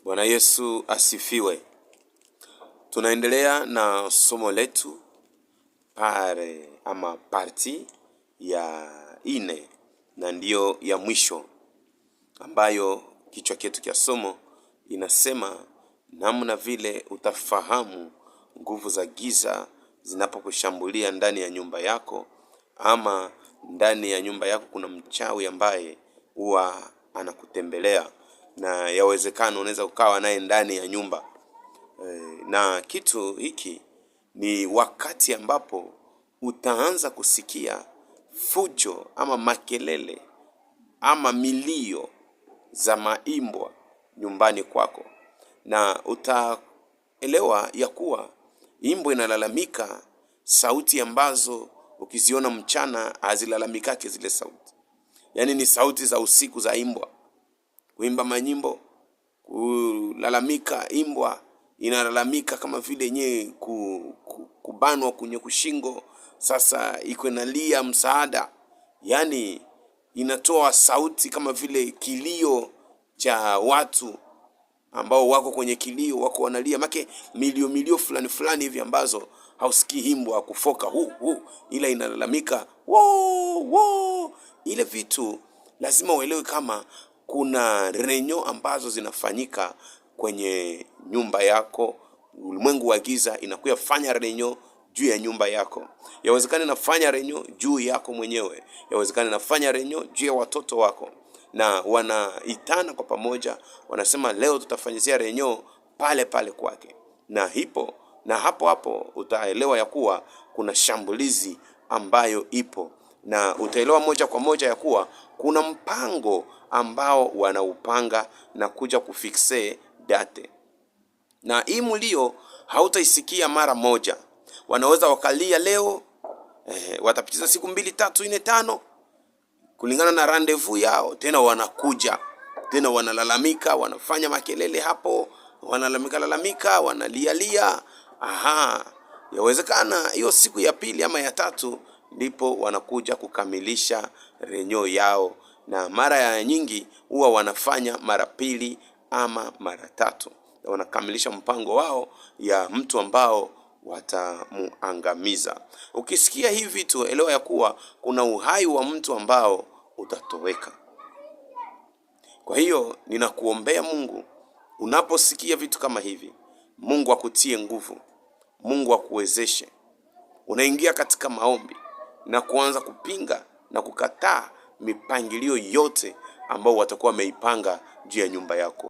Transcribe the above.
Bwana Yesu asifiwe. Tunaendelea na somo letu parti ya 4 na ndiyo ya mwisho, ambayo kichwa chetu cha somo inasema namna vile utafahamu nguvu za giza zinapokushambulia ndani ya nyumba yako, ama ndani ya nyumba yako kuna mchawi ambaye huwa anakutembelea, na yawezekana unaweza ukawa naye ndani ya nyumba. Na kitu hiki ni wakati ambapo utaanza kusikia fujo ama makelele ama milio za maimbwa nyumbani kwako, na utaelewa ya kuwa imbwa inalalamika sauti ambazo ukiziona mchana hazilalamikake zile sauti. Yaani ni sauti za usiku za imbwa kuimba manyimbo, kulalamika. Imbwa inalalamika kama vile yenyewe kubanwa kwenye kushingo, sasa iko inalia msaada. Yaani inatoa sauti kama vile kilio cha watu ambao wako kwenye kilio, wako wanalia, make milio fulani hivi ambazo hausikii imbwa kufoka ila inalalamika wo. Ile vitu lazima uelewe kama kuna renyo ambazo zinafanyika kwenye nyumba yako. Ulimwengu wa giza inakuya fanya renyo juu ya nyumba yako. Yawezekana inafanya renyo juu yako mwenyewe, yawezekana inafanya renyo juu ya watoto wako, na wanaitana kwa pamoja, wanasema leo tutafanyizia renyo pale kwake. Na hapo utaelewa ya kuwa kuna shambulizi ambayo ipo, na utaelewa moja kwa moja ya kuwa kuna mpango ambao wanaupanga na kuja kufikse date. Na hii mulio hautaisikia mara moja. Wanaweza wakalia leo, watapitiza siku 2, 3, 4, 5 kulingana na rendezvous yao, tena wanakuja, tena wanalalamika, wanafanya makelele hapo, wanalalamika, wanalialia. Yawezekana hiyo siku ya 2 ama ya 3 ndipo wanakuja kukamilisha renyo yao, na mara ya nyingi huwa wanafanya mara 2 ama mara 3, na wanakamilisha mpango wao ya mtu ambao watamuangamiza. Ukisikia hivi vitu, elewa ya kuwa kuna uhai wa mtu ambao utatoweka. Kwa hiyo ninakuombea Mungu, unaposikia vitu kama hivi, Mungu akutie nguvu, Mungu akuwezeshe. Unaingia katika maombi na kuanza kupinga na kukataa mipangilio yote ambao watakuwa wameipanga juu ya nyumba yako.